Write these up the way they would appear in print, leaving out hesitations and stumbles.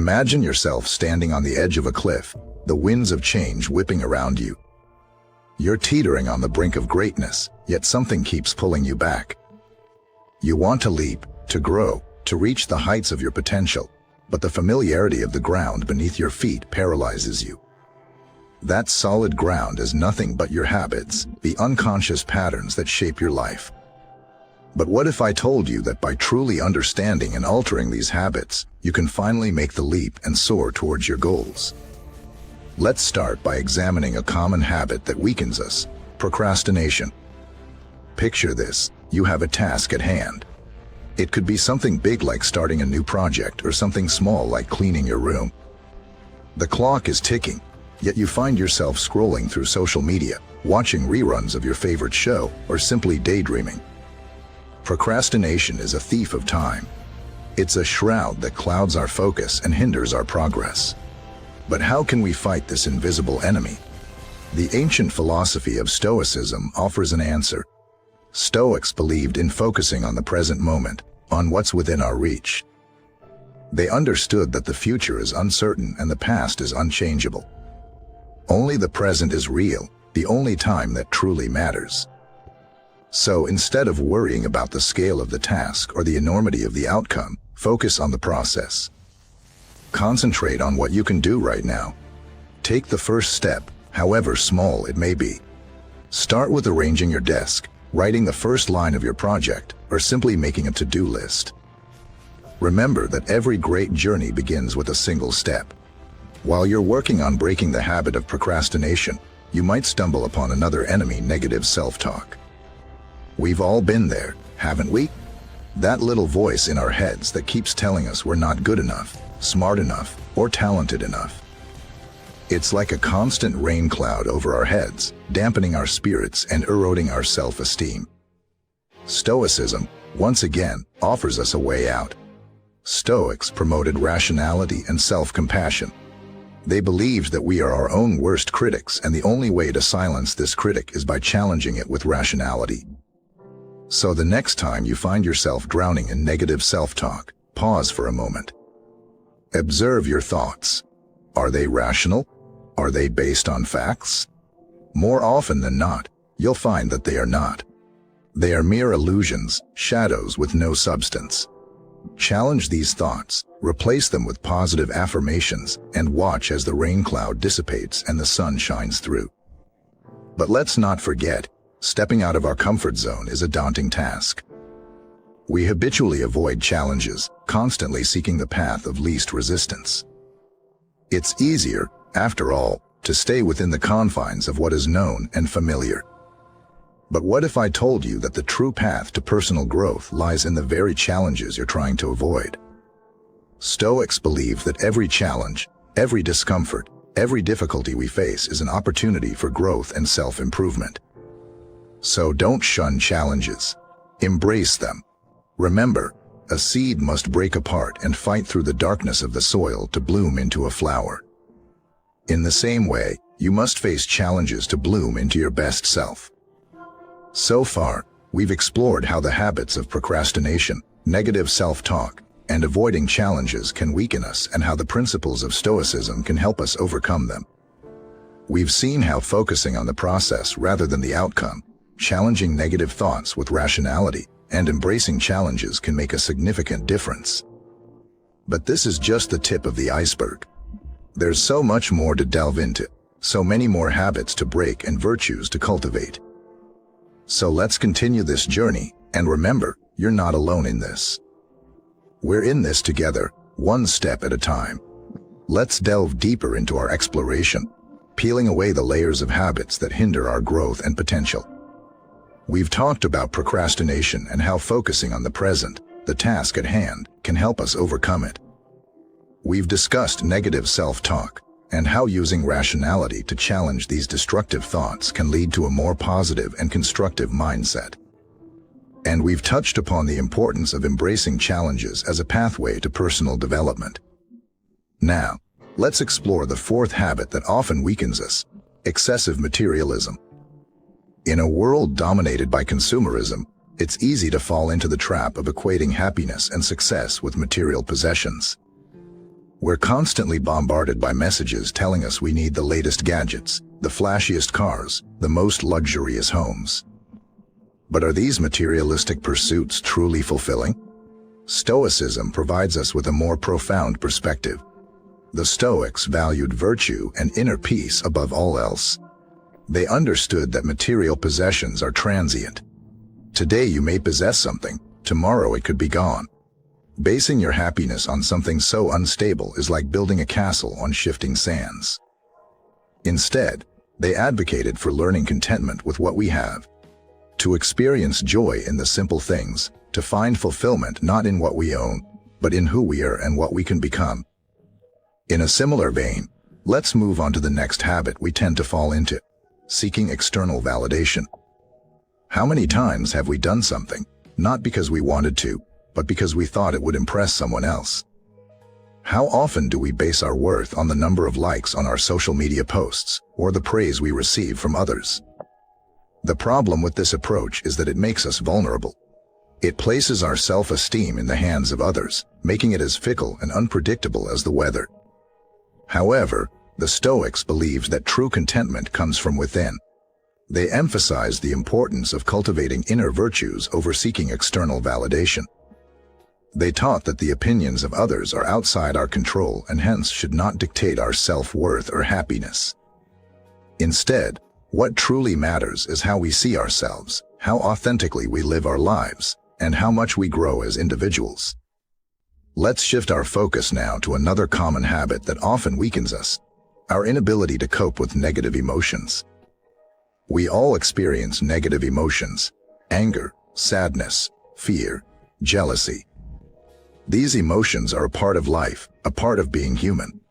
Imagine yourself standing on the edge of a cliff, the winds of change whipping around you. You're teetering on the brink of greatness, yet something keeps pulling you back. You want to leap, to grow, to reach the heights of your potential, but the familiarity of the ground beneath your feet paralyzes you. That solid ground is nothing but your habits, the unconscious patterns that shape your life. But what if I told you that by truly understanding and altering these habits, you can finally make the leap and soar towards your goals? Let's start by examining a common habit that weakens us: procrastination. Picture this: you have a task at hand. It could be something big like starting a new project, or something small like cleaning your room. The clock is ticking, yet you find yourself scrolling through social media, watching reruns of your favorite show, or simply daydreaming. Procrastination is a thief of time. It's a shroud that clouds our focus and hinders our progress. But how can we fight this invisible enemy? The ancient philosophy of Stoicism offers an answer. Stoics believed in focusing on the present moment, on what's within our reach. They understood that the future is uncertain and the past is unchangeable. Only the present is real, the only time that truly matters. So instead of worrying about the scale of the task or the enormity of the outcome, focus on the process. Concentrate on what you can do right now. Take the first step, however small it may be. Start with arranging your desk, writing the first line of your project, or simply making a to-do list. Remember that every great journey begins with a single step. While you're working on breaking the habit of procrastination, you might stumble upon another enemy: negative self-talk. We've all been there, haven't we? That little voice in our heads that keeps telling us we're not good enough, smart enough, or talented enough. It's like a constant rain cloud over our heads, dampening our spirits and eroding our self-esteem. Stoicism, once again, offers us a way out. Stoics promoted rationality and self-compassion. They believed that we are our own worst critics, and the only way to silence this critic is by challenging it with rationality. So the next time you find yourself drowning in negative self-talk, pause for a moment. Observe your thoughts. Are they rational? Are they based on facts? More often than not, you'll find that they are not. They are mere illusions, shadows with no substance. Challenge these thoughts, replace them with positive affirmations, and watch as the rain cloud dissipates and the sun shines through. But let's not forget, stepping out of our comfort zone is a daunting task. We habitually avoid challenges, constantly seeking the path of least resistance. It's easier, after all, to stay within the confines of what is known and familiar. But what if I told you that the true path to personal growth lies in the very challenges you're trying to avoid? Stoics believe that every challenge, every discomfort, every difficulty we face is an opportunity for growth and self-improvement. So don't shun challenges. Embrace them. Remember, a seed must break apart and fight through the darkness of the soil to bloom into a flower. In the same way, you must face challenges to bloom into your best self. So far, we've explored how the habits of procrastination, negative self-talk, and avoiding challenges can weaken us, and how the principles of Stoicism can help us overcome them. We've seen how focusing on the process rather than the outcome, challenging negative thoughts with rationality, and embracing challenges can make a significant difference. But this is just the tip of the iceberg. There's so much more to delve into, so many more habits to break and virtues to cultivate. So let's continue this journey, and remember, you're not alone in this. We're in this together, one step at a time. Let's delve deeper into our exploration, peeling away the layers of habits that hinder our growth and potential. We've talked about procrastination and how focusing on the present, the task at hand, can help us overcome it. We've discussed negative self-talk and how using rationality to challenge these destructive thoughts can lead to a more positive and constructive mindset. And we've touched upon the importance of embracing challenges as a pathway to personal development. Now, let's explore the fourth habit that often weakens us: excessive materialism. In a world dominated by consumerism, it's easy to fall into the trap of equating happiness and success with material possessions. We're constantly bombarded by messages telling us we need the latest gadgets, the flashiest cars, the most luxurious homes. But are these materialistic pursuits truly fulfilling? Stoicism provides us with a more profound perspective. The Stoics valued virtue and inner peace above all else. They understood that material possessions are transient. Today you may possess something, tomorrow it could be gone. Basing your happiness on something so unstable is like building a castle on shifting sands. Instead, they advocated for learning contentment with what we have, to experience joy in the simple things, to find fulfillment not in what we own, but in who we are and what we can become. In a similar vein, let's move on to the next habit we tend to fall into, seeking external validation. How many times have we done something, not because we wanted to, but because we thought it would impress someone else? How often do we base our worth on the number of likes on our social media posts, or the praise we receive from others? The problem with this approach is that it makes us vulnerable. It places our self-esteem in the hands of others, making it as fickle and unpredictable as the weather. However, the Stoics believed that true contentment comes from within. They emphasized the importance of cultivating inner virtues over seeking external validation. They taught that the opinions of others are outside our control and hence should not dictate our self-worth or happiness. Instead, what truly matters is how we see ourselves, how authentically we live our lives, and how much we grow as individuals. Let's shift our focus now to another common habit that often weakens us, our inability to cope with negative emotions. We all experience negative emotions: anger, sadness, fear, jealousy. These emotions are a part of life, a part of being human.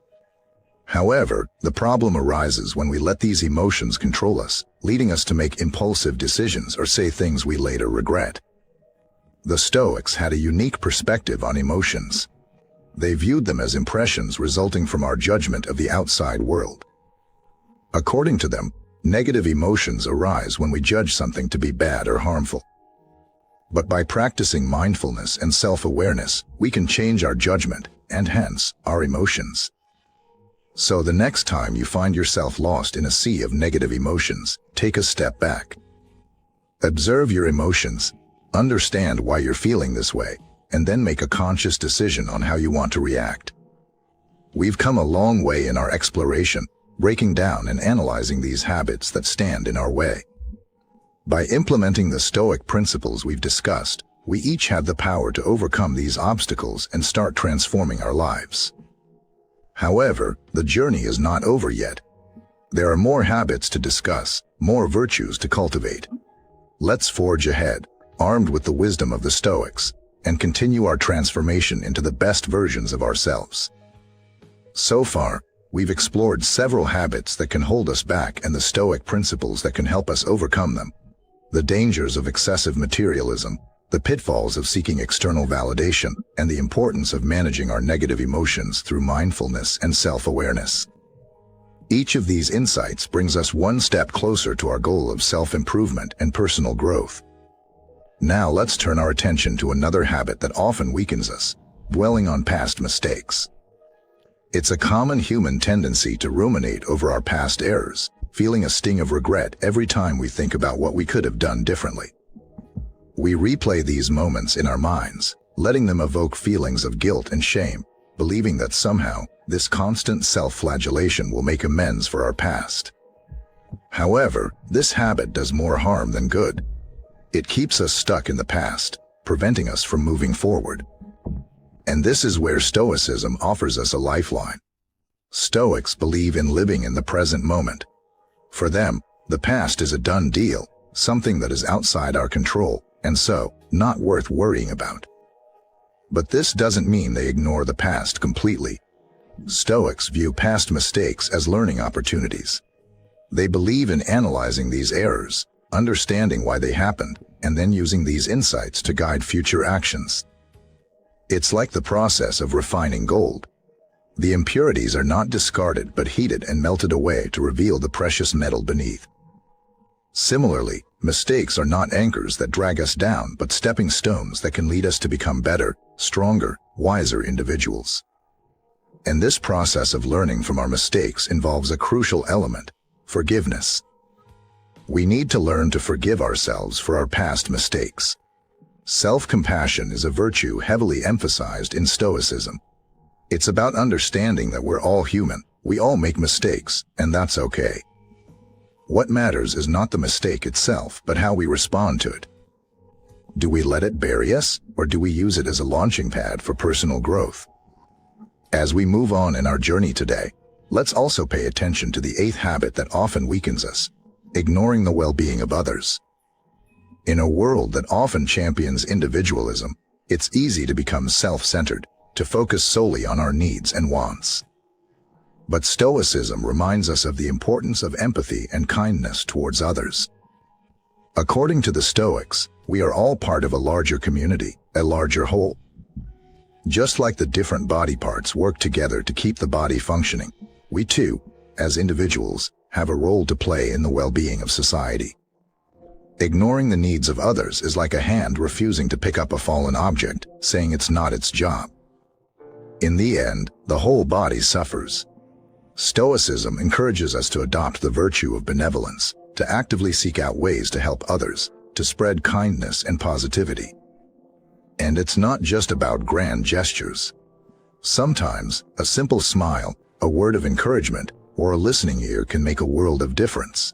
However, the problem arises when we let these emotions control us, leading us to make impulsive decisions or say things we later regret. The Stoics had a unique perspective on emotions. They viewed them as impressions resulting from our judgment of the outside world. According to them, negative emotions arise when we judge something to be bad or harmful. But by practicing mindfulness and self-awareness, we can change our judgment, and hence, our emotions. So the next time you find yourself lost in a sea of negative emotions, take a step back. Observe your emotions, understand why you're feeling this way, and then make a conscious decision on how you want to react. We've come a long way in our exploration, breaking down and analyzing these habits that stand in our way. By implementing the Stoic principles we've discussed, we each have the power to overcome these obstacles and start transforming our lives. However, the journey is not over yet. There are more habits to discuss, more virtues to cultivate. Let's forge ahead, armed with the wisdom of the Stoics, and continue our transformation into the best versions of ourselves. So far, we've explored several habits that can hold us back and the Stoic principles that can help us overcome them. The dangers of excessive materialism, the pitfalls of seeking external validation, and the importance of managing our negative emotions through mindfulness and self-awareness. Each of these insights brings us one step closer to our goal of self-improvement and personal growth. Now let's turn our attention to another habit that often weakens us: dwelling on past mistakes. It's a common human tendency to ruminate over our past errors, feeling a sting of regret every time we think about what we could have done differently. We replay these moments in our minds, letting them evoke feelings of guilt and shame, believing that somehow this constant self-flagellation will make amends for our past. However, this habit does more harm than good. It keeps us stuck in the past, preventing us from moving forward. And this is where Stoicism offers us a lifeline. Stoics believe in living in the present moment. For them, the past is a done deal, something that is outside our control, and so, not worth worrying about. But this doesn't mean they ignore the past completely. Stoics view past mistakes as learning opportunities. They believe in analyzing these errors, understanding why they happened, and then using these insights to guide future actions. It's like the process of refining gold. The impurities are not discarded but heated and melted away to reveal the precious metal beneath. Similarly, mistakes are not anchors that drag us down but stepping stones that can lead us to become better, stronger, wiser individuals. And this process of learning from our mistakes involves a crucial element: forgiveness. We need to learn to forgive ourselves for our past mistakes. Self-compassion is a virtue heavily emphasized in Stoicism. It's about understanding that we're all human, we all make mistakes, and that's okay. What matters is not the mistake itself, but how we respond to it. Do we let it bury us, or do we use it as a launching pad for personal growth? As we move on in our journey today, let's also pay attention to the eighth habit that often weakens us: ignoring the well-being of others. In a world that often champions individualism, it's easy to become self-centered, to focus solely on our needs and wants. But Stoicism reminds us of the importance of empathy and kindness towards others. According to the Stoics, we are all part of a larger community, a larger whole. Just like the different body parts work together to keep the body functioning, we too, as individuals, have a role to play in the well-being of society. Ignoring the needs of others is like a hand refusing to pick up a fallen object, saying it's not its job. In the end, the whole body suffers. Stoicism encourages us to adopt the virtue of benevolence, to actively seek out ways to help others, to spread kindness and positivity. And it's not just about grand gestures. Sometimes, a simple smile, a word of encouragement, or a listening ear can make a world of difference.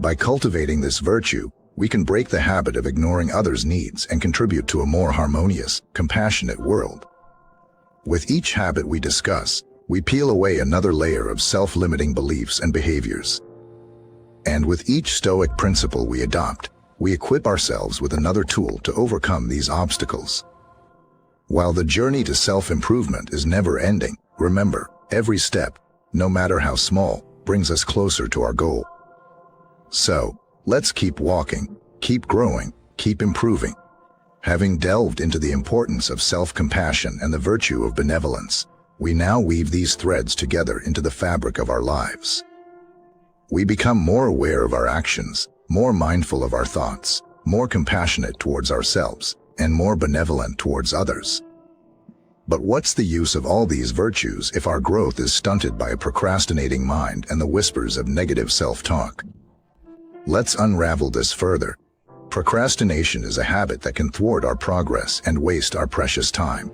By cultivating this virtue, we can break the habit of ignoring others' needs and contribute to a more harmonious, compassionate world. With each habit we discuss, we peel away another layer of self-limiting beliefs and behaviors. And with each Stoic principle we adopt, we equip ourselves with another tool to overcome these obstacles. While the journey to self-improvement is never-ending, remember, every step, no matter how small, brings us closer to our goal. So, let's keep walking, keep growing, keep improving. Having delved into the importance of self-compassion and the virtue of benevolence, we now weave these threads together into the fabric of our lives. We become more aware of our actions, more mindful of our thoughts, more compassionate towards ourselves, and more benevolent towards others. But what's the use of all these virtues if our growth is stunted by a procrastinating mind and the whispers of negative self-talk? Let's unravel this further. Procrastination is a habit that can thwart our progress and waste our precious time.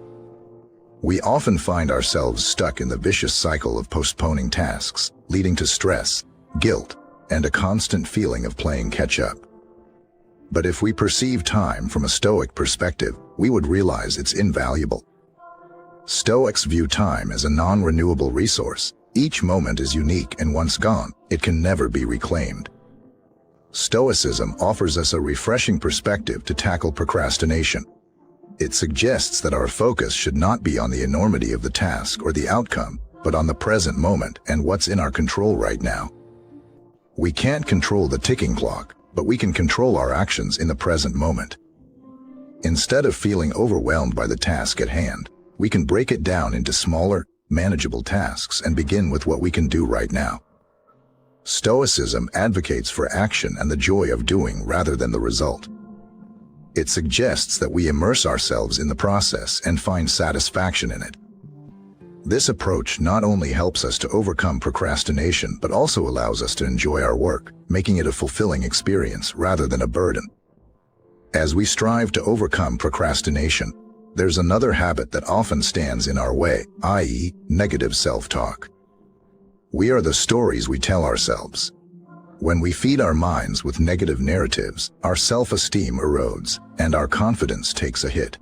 We often find ourselves stuck in the vicious cycle of postponing tasks, leading to stress, guilt, and a constant feeling of playing catch-up. But if we perceive time from a Stoic perspective, we would realize it's invaluable. Stoics view time as a non-renewable resource. Each moment is unique, and once gone, it can never be reclaimed. Stoicism offers us a refreshing perspective to tackle procrastination. It suggests that our focus should not be on the enormity of the task or the outcome, but on the present moment and what's in our control right now. We can't control the ticking clock, but we can control our actions in the present moment. Instead of feeling overwhelmed by the task at hand, we can break it down into smaller, manageable tasks and begin with what we can do right now. Stoicism advocates for action and the joy of doing rather than the result. It suggests that we immerse ourselves in the process and find satisfaction in it. This approach not only helps us to overcome procrastination, but also allows us to enjoy our work, making it a fulfilling experience rather than a burden. As we strive to overcome procrastination, there's another habit that often stands in our way, i.e., negative self-talk. We are the stories we tell ourselves. When we feed our minds with negative narratives, our self-esteem erodes, and our confidence takes a hit.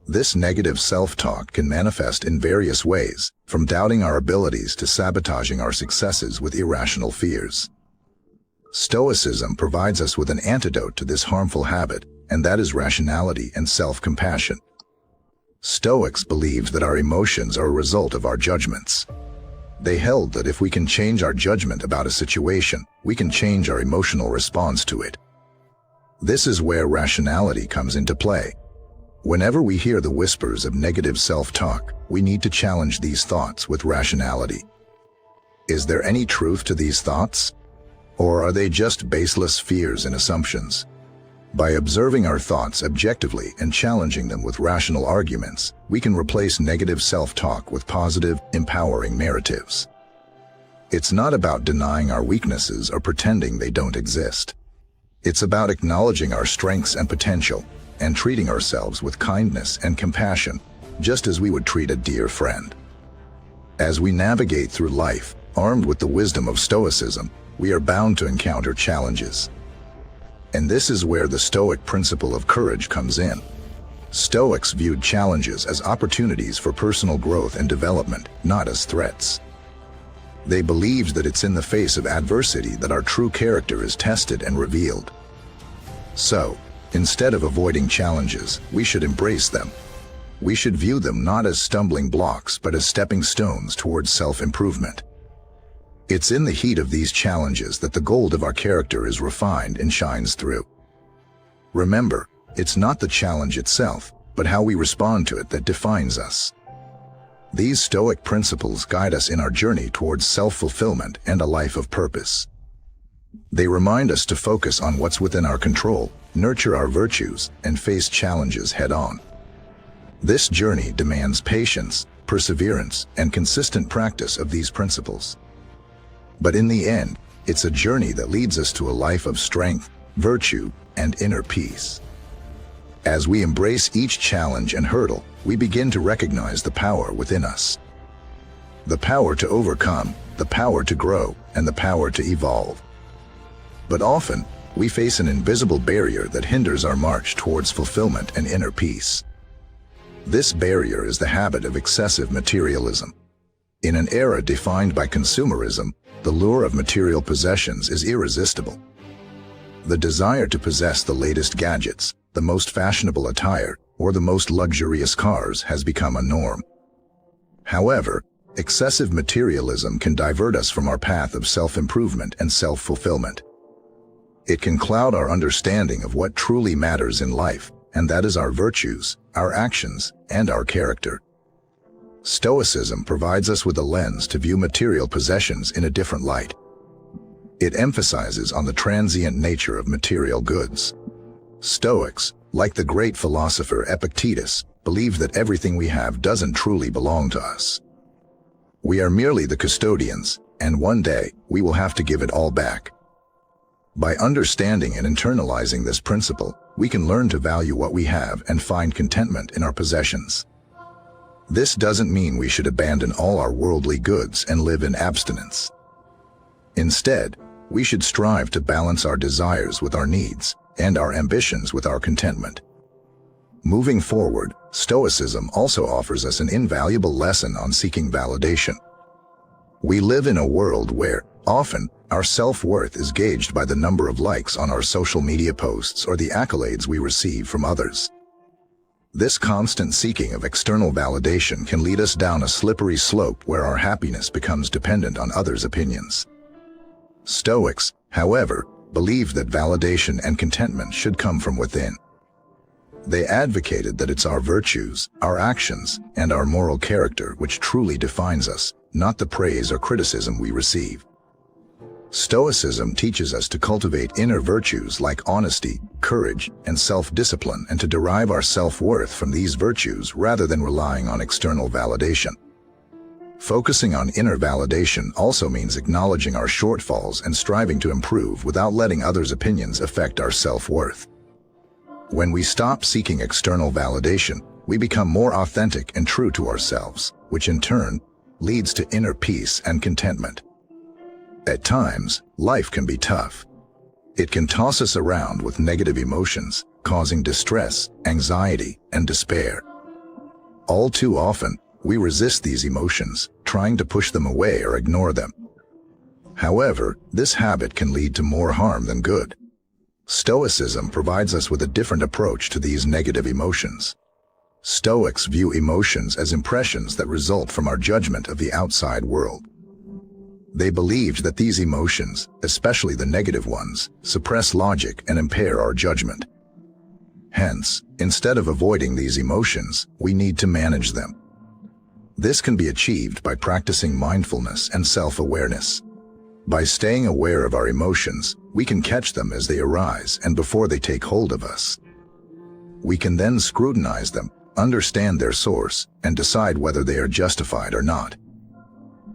This negative self-talk can manifest in various ways, from doubting our abilities to sabotaging our successes with irrational fears. Stoicism provides us with an antidote to this harmful habit, and that is rationality and self-compassion. Stoics believed that our emotions are a result of our judgments. They held that if we can change our judgment about a situation, we can change our emotional response to it. This is where rationality comes into play. Whenever we hear the whispers of negative self-talk, we need to challenge these thoughts with rationality. Is there any truth to these thoughts? Or are they just baseless fears and assumptions? By observing our thoughts objectively and challenging them with rational arguments, we can replace negative self-talk with positive, empowering narratives. It's not about denying our weaknesses or pretending they don't exist. It's about acknowledging our strengths and potential and treating ourselves with kindness and compassion, just as we would treat a dear friend. As we navigate through life, armed with the wisdom of Stoicism, we are bound to encounter challenges. And this is where the Stoic principle of courage comes in. Stoics viewed challenges as opportunities for personal growth and development, not as threats. They believed that it's in the face of adversity that our true character is tested and revealed. So, instead of avoiding challenges, we should embrace them. We should view them not as stumbling blocks but as stepping stones towards self-improvement. It's in the heat of these challenges that the gold of our character is refined and shines through. Remember, it's not the challenge itself, but how we respond to it that defines us. These Stoic principles guide us in our journey towards self-fulfillment and a life of purpose. They remind us to focus on what's within our control, nurture our virtues, and face challenges head-on. This journey demands patience, perseverance, and consistent practice of these principles. But in the end, it's a journey that leads us to a life of strength, virtue, and inner peace. As we embrace each challenge and hurdle, we begin to recognize the power within us. The power to overcome, the power to grow, and the power to evolve. But often, we face an invisible barrier that hinders our march towards fulfillment and inner peace. This barrier is the habit of excessive materialism. In an era defined by consumerism, the lure of material possessions is irresistible. The desire to possess the latest gadgets, the most fashionable attire, or the most luxurious cars has become a norm. However, excessive materialism can divert us from our path of self-improvement and self-fulfillment. It can cloud our understanding of what truly matters in life, and that is our virtues, our actions, and our character. Stoicism provides us with a lens to view material possessions in a different light. It emphasizes on the transient nature of material goods. Stoics, like the great philosopher Epictetus, believe that everything we have doesn't truly belong to us. We are merely the custodians, and one day we will have to give it all back. By understanding and internalizing this principle, we can learn to value what we have and find contentment in our possessions. This doesn't mean we should abandon all our worldly goods and live in abstinence. Instead, we should strive to balance our desires with our needs and our ambitions with our contentment. Moving forward, Stoicism also offers us an invaluable lesson on seeking validation. We live in a world where, often, our self-worth is gauged by the number of likes on our social media posts or the accolades we receive from others. This constant seeking of external validation can lead us down a slippery slope where our happiness becomes dependent on others' opinions. Stoics, however, believe that validation and contentment should come from within. They advocated that it's our virtues, our actions, and our moral character which truly defines us, not the praise or criticism we receive. Stoicism teaches us to cultivate inner virtues like honesty, courage, and self-discipline, and to derive our self-worth from these virtues rather than relying on external validation. Focusing on inner validation also means acknowledging our shortfalls and striving to improve without letting others' opinions affect our self-worth. When we stop seeking external validation, we become more authentic and true to ourselves, which in turn leads to inner peace and contentment. At times, life can be tough. It can toss us around with negative emotions, causing distress, anxiety, and despair. All too often, we resist these emotions, trying to push them away or ignore them. However, this habit can lead to more harm than good. Stoicism provides us with a different approach to these negative emotions. Stoics view emotions as impressions that result from our judgment of the outside world. They believed that these emotions, especially the negative ones, suppress logic and impair our judgment. Hence, instead of avoiding these emotions, we need to manage them. This can be achieved by practicing mindfulness and self-awareness. By staying aware of our emotions, we can catch them as they arise and before they take hold of us. We can then scrutinize them, understand their source, and decide whether they are justified or not.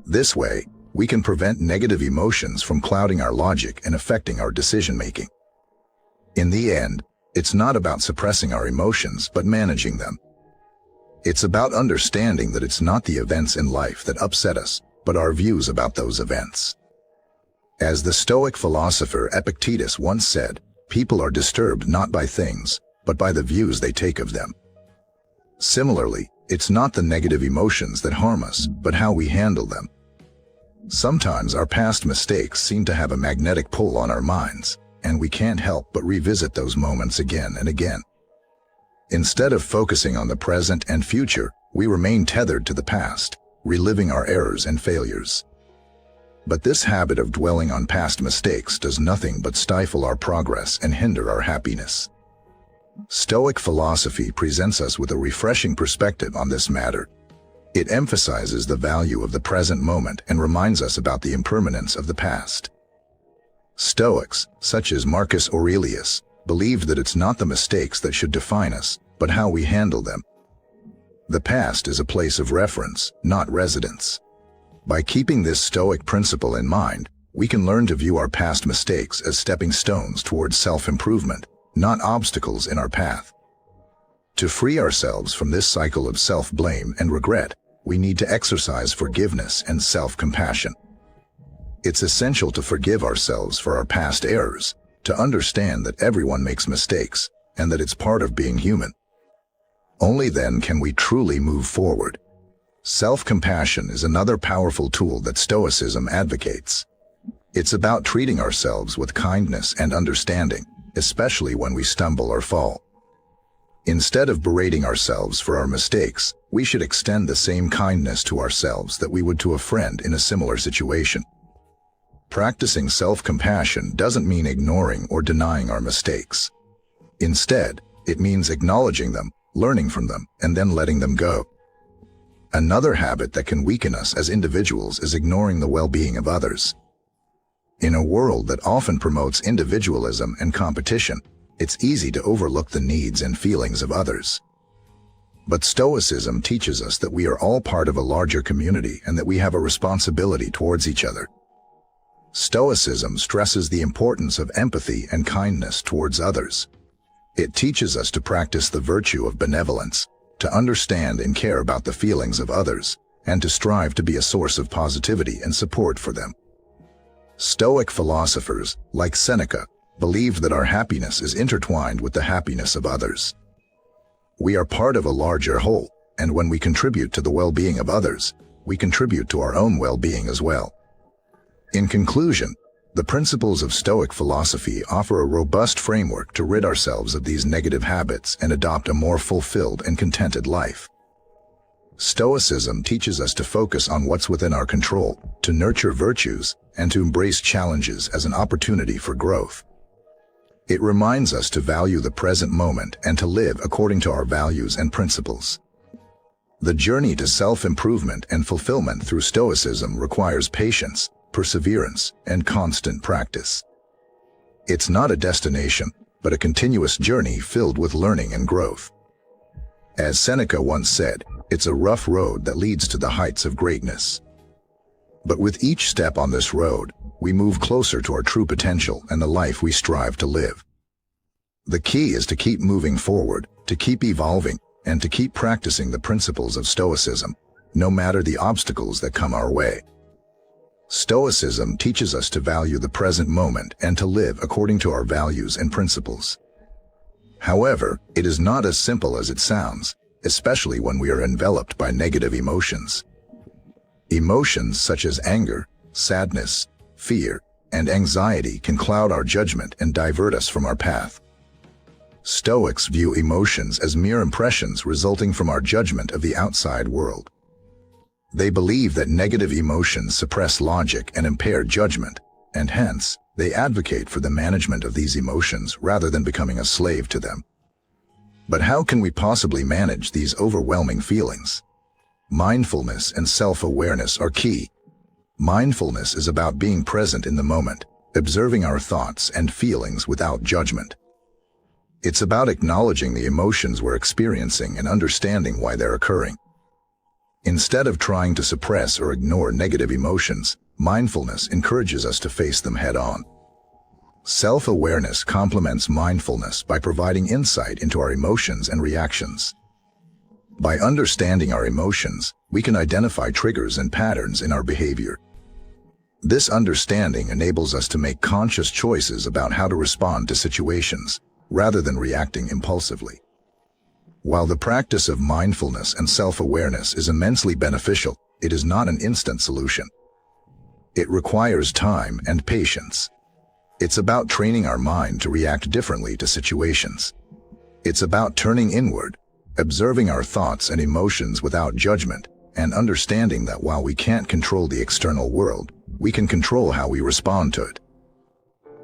This way, we can prevent negative emotions from clouding our logic and affecting our decision-making. In the end, it's not about suppressing our emotions but managing them. It's about understanding that it's not the events in life that upset us, but our views about those events. As the Stoic philosopher Epictetus once said, people are disturbed not by things, but by the views they take of them. Similarly, it's not the negative emotions that harm us, but how we handle them. Sometimes our past mistakes seem to have a magnetic pull on our minds, and we can't help but revisit those moments again and again. Instead of focusing on the present and future, we remain tethered to the past, reliving our errors and failures. But this habit of dwelling on past mistakes does nothing but stifle our progress and hinder our happiness. Stoic philosophy presents us with a refreshing perspective on this matter. It emphasizes the value of the present moment and reminds us about the impermanence of the past. Stoics, such as Marcus Aurelius, believed that it's not the mistakes that should define us, but how we handle them. The past is a place of reference, not residence. By keeping this Stoic principle in mind, we can learn to view our past mistakes as stepping stones towards self-improvement, not obstacles in our path. To free ourselves from this cycle of self-blame and regret, we need to exercise forgiveness and self-compassion. It's essential to forgive ourselves for our past errors, to understand that everyone makes mistakes, and that it's part of being human. Only then can we truly move forward. Self-compassion is another powerful tool that Stoicism advocates. It's about treating ourselves with kindness and understanding, especially when we stumble or fall. Instead of berating ourselves for our mistakes, we should extend the same kindness to ourselves that we would to a friend in a similar situation. Practicing self-compassion doesn't mean ignoring or denying our mistakes. Instead, it means acknowledging them, learning from them, and then letting them go. Another habit that can weaken us as individuals is ignoring the well-being of others. In a world that often promotes individualism and competition, it's easy to overlook the needs and feelings of others. But Stoicism teaches us that we are all part of a larger community and that we have a responsibility towards each other. Stoicism stresses the importance of empathy and kindness towards others. It teaches us to practice the virtue of benevolence, to understand and care about the feelings of others, and to strive to be a source of positivity and support for them. Stoic philosophers, like Seneca, believed that our happiness is intertwined with the happiness of others. We are part of a larger whole, and when we contribute to the well-being of others, we contribute to our own well-being as well. In conclusion, the principles of Stoic philosophy offer a robust framework to rid ourselves of these negative habits and adopt a more fulfilled and contented life. Stoicism teaches us to focus on what's within our control, to nurture virtues, and to embrace challenges as an opportunity for growth. It reminds us to value the present moment and to live according to our values and principles. The journey to self-improvement and fulfillment through Stoicism requires patience, perseverance, and constant practice. It's not a destination, but a continuous journey filled with learning and growth. As Seneca once said, it's a rough road that leads to the heights of greatness. But with each step on this road, we move closer to our true potential and the life we strive to live. The key is to keep moving forward, to keep evolving, and to keep practicing the principles of Stoicism, no matter the obstacles that come our way. Stoicism teaches us to value the present moment and to live according to our values and principles. However, it is not as simple as it sounds, especially when we are enveloped by negative emotions. Emotions such as anger, sadness, fear, and anxiety can cloud our judgment and divert us from our path. Stoics view emotions as mere impressions resulting from our judgment of the outside world. They believe that negative emotions suppress logic and impair judgment, and hence, they advocate for the management of these emotions rather than becoming a slave to them. But how can we possibly manage these overwhelming feelings? Mindfulness and self-awareness are key. Mindfulness is about being present in the moment, observing our thoughts and feelings without judgment. It's about acknowledging the emotions we're experiencing and understanding why they're occurring. Instead of trying to suppress or ignore negative emotions, mindfulness encourages us to face them head-on. Self-awareness complements mindfulness by providing insight into our emotions and reactions. By understanding our emotions, we can identify triggers and patterns in our behavior. This understanding enables us to make conscious choices about how to respond to situations, rather than reacting impulsively. While the practice of mindfulness and self-awareness is immensely beneficial, it is not an instant solution. It requires time and patience. It's about training our mind to react differently to situations. It's about turning inward, observing our thoughts and emotions without judgment, and understanding that while we can't control the external world, we can control how we respond to it.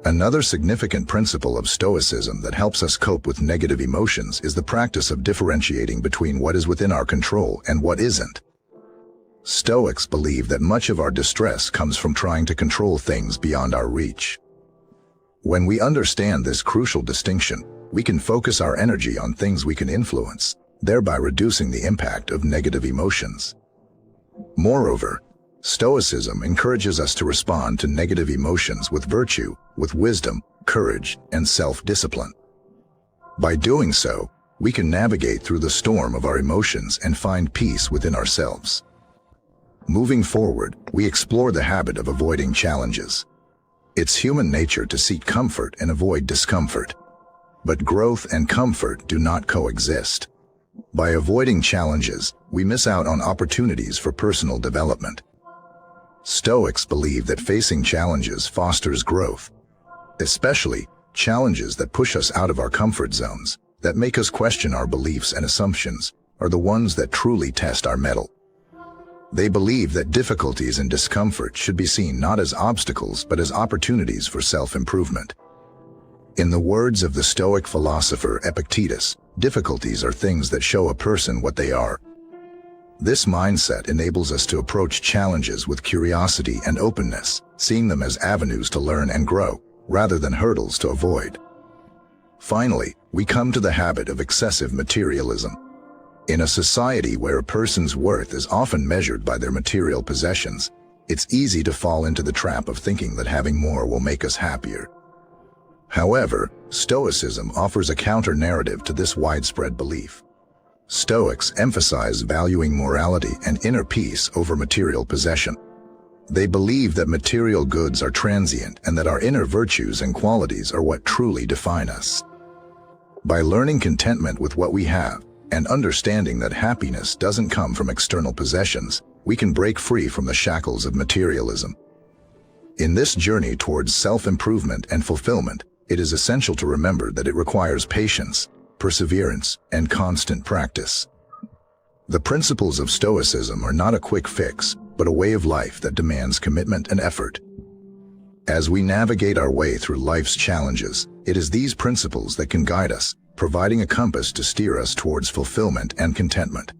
Another significant principle of Stoicism that helps us cope with negative emotions is the practice of differentiating between what is within our control and what isn't. Stoics believe that much of our distress comes from trying to control things beyond our reach. When we understand this crucial distinction, we can focus our energy on things we can influence, thereby reducing the impact of negative emotions. Moreover, Stoicism encourages us to respond to negative emotions with virtue, with wisdom, courage, and self-discipline. By doing so, we can navigate through the storm of our emotions and find peace within ourselves. Moving forward, we explore the habit of avoiding challenges. It's human nature to seek comfort and avoid discomfort. But growth and comfort do not coexist. By avoiding challenges, we miss out on opportunities for personal development. Stoics believe that facing challenges fosters growth, especially challenges that push us out of our comfort zones, that make us question our beliefs and assumptions, are the ones that truly test our mettle. They believe that difficulties and discomfort should be seen not as obstacles but as opportunities for self-improvement. In the words of the Stoic philosopher Epictetus, difficulties are things that show a person what they are. This mindset enables us to approach challenges with curiosity and openness, seeing them as avenues to learn and grow, rather than hurdles to avoid. Finally, we come to the habit of excessive materialism. In a society where a person's worth is often measured by their material possessions, it's easy to fall into the trap of thinking that having more will make us happier. However, Stoicism offers a counter-narrative to this widespread belief. Stoics emphasize valuing morality and inner peace over material possession. They believe that material goods are transient and that our inner virtues and qualities are what truly define us. By learning contentment with what we have, and understanding that happiness doesn't come from external possessions, we can break free from the shackles of materialism. In this journey towards self-improvement and fulfillment, it is essential to remember that it requires patience, perseverance, and constant practice. The principles of Stoicism are not a quick fix, but a way of life that demands commitment and effort. As we navigate our way through life's challenges, it is these principles that can guide us, providing a compass to steer us towards fulfillment and contentment.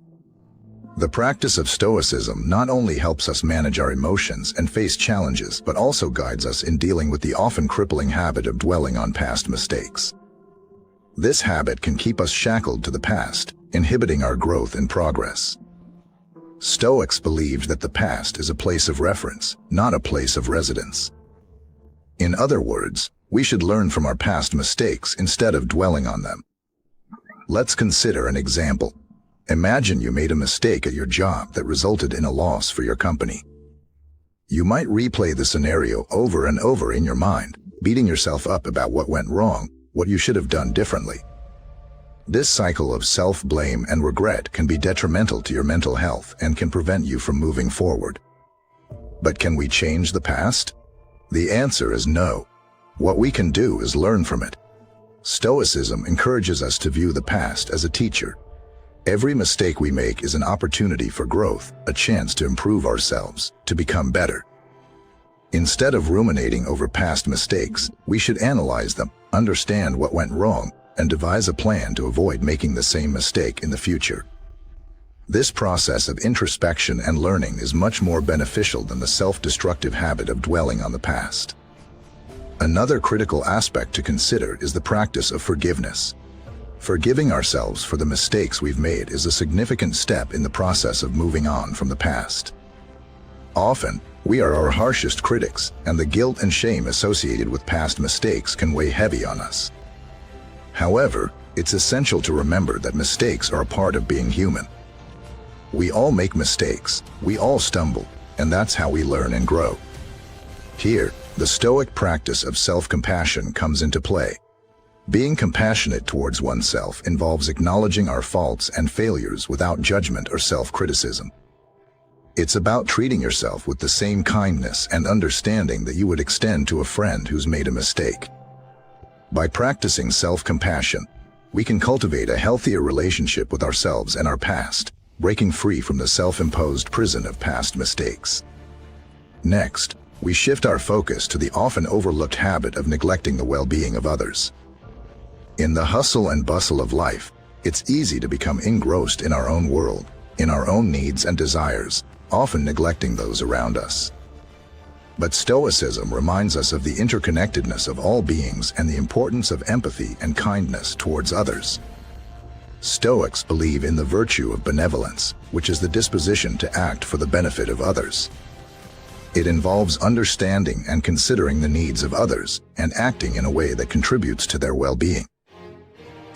The practice of Stoicism not only helps us manage our emotions and face challenges, but also guides us in dealing with the often crippling habit of dwelling on past mistakes. This habit can keep us shackled to the past, inhibiting our growth and progress. Stoics believed that the past is a place of reference, not a place of residence. In other words, we should learn from our past mistakes instead of dwelling on them. Let's consider an example. Imagine you made a mistake at your job that resulted in a loss for your company. You might replay the scenario over and over in your mind, beating yourself up about what went wrong, what you should have done differently. This cycle of self-blame and regret can be detrimental to your mental health and can prevent you from moving forward. But can we change the past? The answer is no. What we can do is learn from it. Stoicism encourages us to view the past as a teacher. Every mistake we make is an opportunity for growth, a chance to improve ourselves, to become better. Instead of ruminating over past mistakes, we should analyze them, understand what went wrong, and devise a plan to avoid making the same mistake in the future. This process of introspection and learning is much more beneficial than the self-destructive habit of dwelling on the past. Another critical aspect to consider is the practice of forgiveness. Forgiving ourselves for the mistakes we've made is a significant step in the process of moving on from the past. Often, we are our harshest critics, and the guilt and shame associated with past mistakes can weigh heavy on us. However, it's essential to remember that mistakes are a part of being human. We all make mistakes, we all stumble, and that's how we learn and grow. Here, the Stoic practice of self-compassion comes into play. Being compassionate towards oneself involves acknowledging our faults and failures without judgment or self-criticism. It's about treating yourself with the same kindness and understanding that you would extend to a friend who's made a mistake. By practicing self-compassion, we can cultivate a healthier relationship with ourselves and our past, breaking free from the self-imposed prison of past mistakes. Next, we shift our focus to the often overlooked habit of neglecting the well-being of others. In the hustle and bustle of life, it's easy to become engrossed in our own world, in our own needs and desires, often neglecting those around us. But Stoicism reminds us of the interconnectedness of all beings and the importance of empathy and kindness towards others. Stoics believe in the virtue of benevolence, which is the disposition to act for the benefit of others. It involves understanding and considering the needs of others and acting in a way that contributes to their well-being.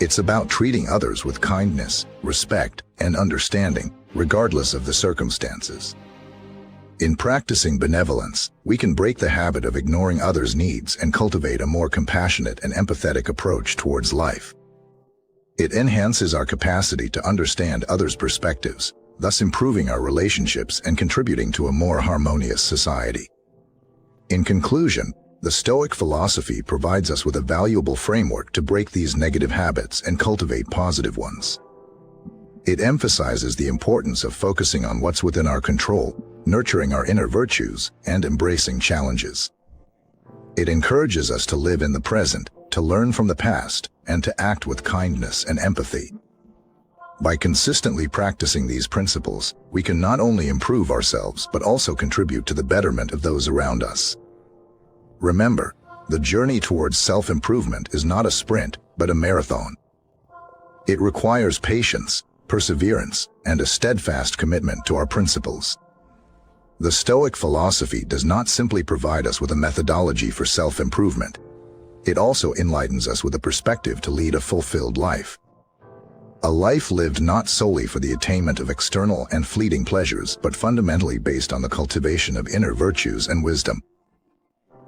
It's about treating others with kindness, respect, and understanding, regardless of the circumstances. In practicing benevolence, we can break the habit of ignoring others' needs and cultivate a more compassionate and empathetic approach towards life. It enhances our capacity to understand others' perspectives, thus improving our relationships and contributing to a more harmonious society. In conclusion, the Stoic philosophy provides us with a valuable framework to break these negative habits and cultivate positive ones. It emphasizes the importance of focusing on what's within our control, nurturing our inner virtues, and embracing challenges. It encourages us to live in the present, to learn from the past, and to act with kindness and empathy. By consistently practicing these principles, we can not only improve ourselves but also contribute to the betterment of those around us. Remember, the journey towards self-improvement is not a sprint, but a marathon. It requires patience, perseverance, and a steadfast commitment to our principles. The Stoic philosophy does not simply provide us with a methodology for self-improvement. It also enlightens us with a perspective to lead a fulfilled life. A life lived not solely for the attainment of external and fleeting pleasures, but fundamentally based on the cultivation of inner virtues and wisdom.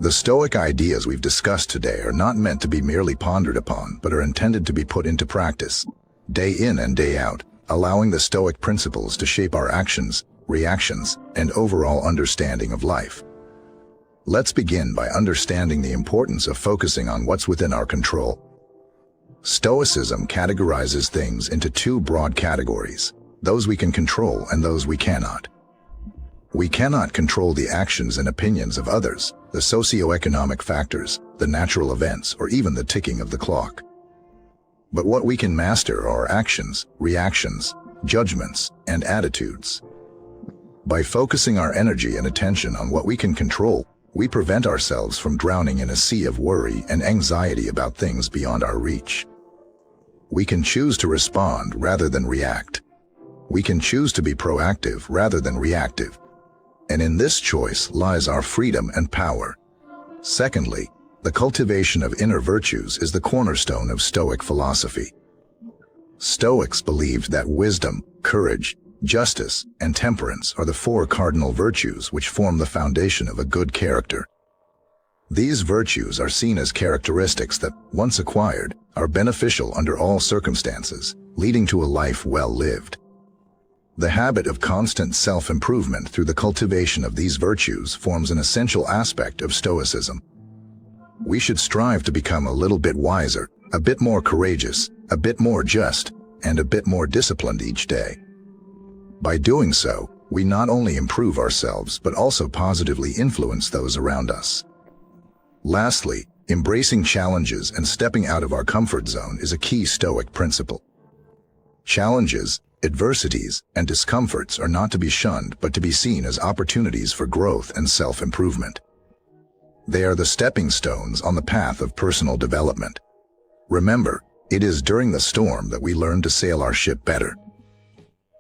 The Stoic ideas we've discussed today are not meant to be merely pondered upon, but are intended to be put into practice, day in and day out, allowing the Stoic principles to shape our actions, reactions, and overall understanding of life. Let's begin by understanding the importance of focusing on what's within our control. Stoicism categorizes things into two broad categories, those we can control and those we cannot. We cannot control the actions and opinions of others, the socio-economic factors, the natural events, or even the ticking of the clock. But what we can master are our actions, reactions, judgments, and attitudes. By focusing our energy and attention on what we can control, we prevent ourselves from drowning in a sea of worry and anxiety about things beyond our reach. We can choose to respond rather than react. We can choose to be proactive rather than reactive. And in this choice lies our freedom and power. Secondly, the cultivation of inner virtues is the cornerstone of Stoic philosophy. Stoics believed that wisdom, courage, justice, and temperance are the four cardinal virtues which form the foundation of a good character. These virtues are seen as characteristics that, once acquired, are beneficial under all circumstances, leading to a life well lived. The habit of constant self-improvement through the cultivation of these virtues forms an essential aspect of Stoicism. We should strive to become a little bit wiser, a bit more courageous, a bit more just, and a bit more disciplined each day. By doing so, we not only improve ourselves but also positively influence those around us. Lastly, embracing challenges and stepping out of our comfort zone is a key Stoic principle. Challenges, Adversities and discomforts are not to be shunned but to be seen as opportunities for growth and self-improvement. They are the stepping stones on the path of personal development. Remember, it is during the storm that we learn to sail our ship better.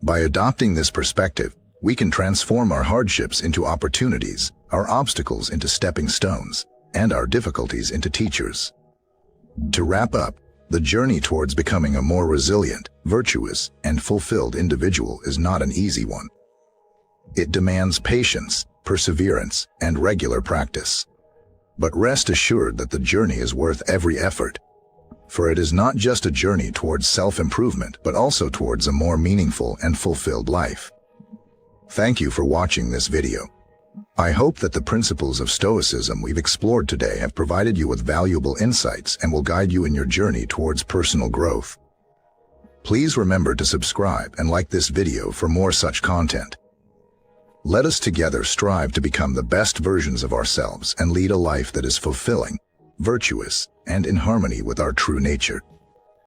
By adopting this perspective, we can transform our hardships into opportunities, our obstacles into stepping stones, and our difficulties into teachers. To wrap up, the journey towards becoming a more resilient, virtuous, and fulfilled individual is not an easy one. It demands patience, perseverance, and regular practice. But rest assured that the journey is worth every effort. For it is not just a journey towards self-improvement, but also towards a more meaningful and fulfilled life. Thank you for watching this video. I hope that the principles of Stoicism we've explored today have provided you with valuable insights and will guide you in your journey towards personal growth. Please remember to subscribe and like this video for more such content. Let us together strive to become the best versions of ourselves and lead a life that is fulfilling, virtuous, and in harmony with our true nature.